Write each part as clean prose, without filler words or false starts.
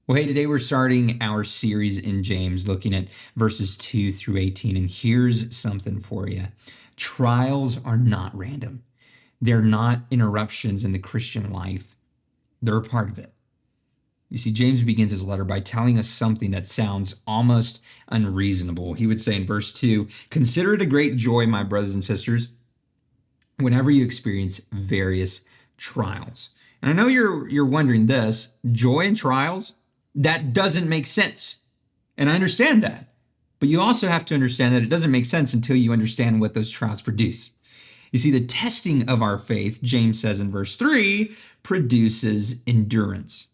Well, hey, today we're starting our series in James, looking at verses 2 through 18. And here's something for you. Trials are not random. They're not interruptions in the Christian life. They're a part of it. You see, James begins his letter by telling us something that sounds almost unreasonable. He would say in verse 2, "Consider it a great joy, my brothers and sisters, whenever you experience various trials." And I know you're wondering this, joy and trials, that doesn't make sense. And I understand that. But you also have to understand that it doesn't make sense until you understand what those trials produce. You see, the testing of our faith, James says in verse 3, produces endurance.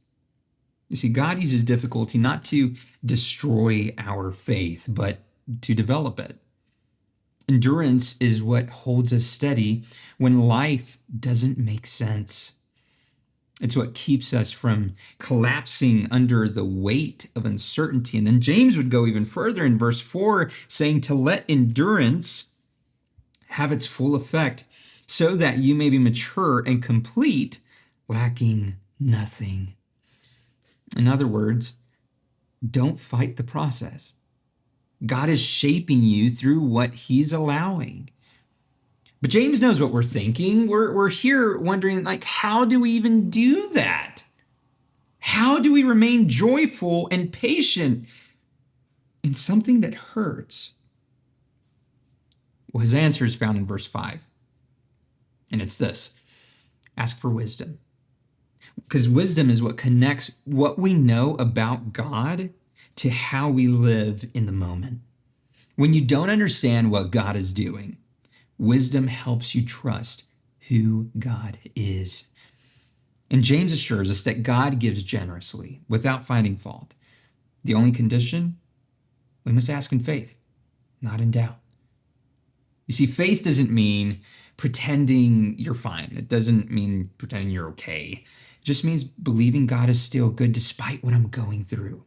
You see, God uses difficulty not to destroy our faith, but to develop it. Endurance is what holds us steady when life doesn't make sense. It's what keeps us from collapsing under the weight of uncertainty. And then James would go even further in verse 4, saying to let endurance have its full effect so that you may be mature and complete, lacking nothing. In other words, don't fight the process. God is shaping you through what he's allowing. But James knows what we're thinking. We're here wondering, how do we even do that? How do we remain joyful and patient in something that hurts? Well, his answer is found in verse 5. And it's this: ask for wisdom. Because wisdom is what connects what we know about God to how we live in the moment. When you don't understand what God is doing, wisdom helps you trust who God is. And James assures us that God gives generously without finding fault. The only condition, we must ask in faith, not in doubt. You see, faith doesn't mean pretending you're fine. It doesn't mean pretending you're okay. It just means believing God is still good despite what I'm going through.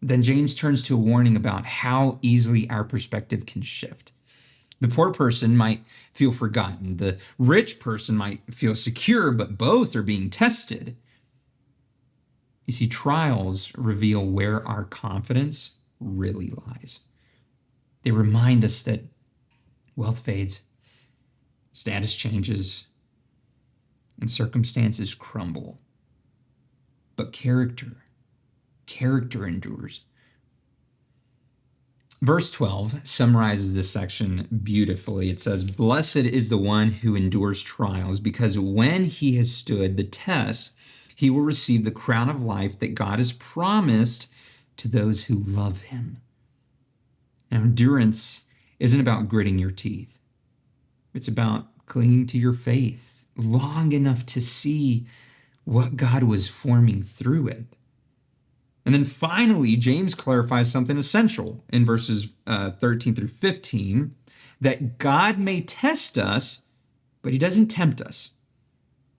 Then James turns to a warning about how easily our perspective can shift. The poor person might feel forgotten. The rich person might feel secure, but both are being tested. You see, trials reveal where our confidence really lies. They remind us that wealth fades, status changes, and circumstances crumble. But character endures. Verse 12 summarizes this section beautifully. It says, "Blessed is the one who endures trials, because when he has stood the test, he will receive the crown of life that God has promised to those who love him." Now, endurance isn't about gritting your teeth. It's about clinging to your faith long enough to see what God was forming through it. And then finally, James clarifies something essential in verses 13 through 15, that God may test us, but he doesn't tempt us.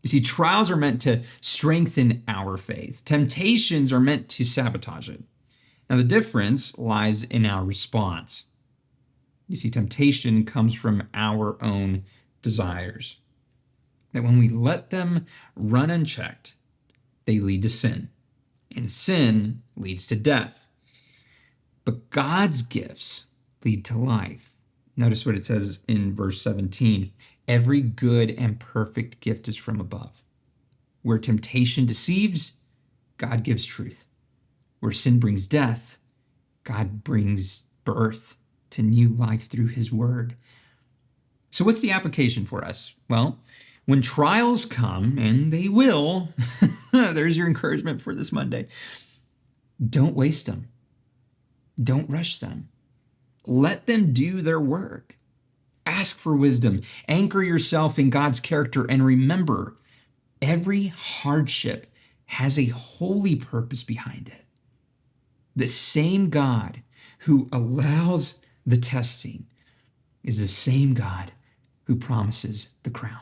You see, trials are meant to strengthen our faith. Temptations are meant to sabotage it. Now, the difference lies in our response. You see, temptation comes from our own desires. That when we let them run unchecked, they lead to sin. And sin leads to death. But God's gifts lead to life. Notice what it says in verse 17. Every good and perfect gift is from above. Where temptation deceives, God gives truth. Where sin brings death, God brings birth to new life through his word. So what's the application for us? Well, when trials come, and they will, there's your encouragement for this Monday. Don't waste them. Don't rush them. Let them do their work. Ask for wisdom. Anchor yourself in God's character, and remember, every hardship has a holy purpose behind it. The same God who allows the testing is the same God who promises the crown.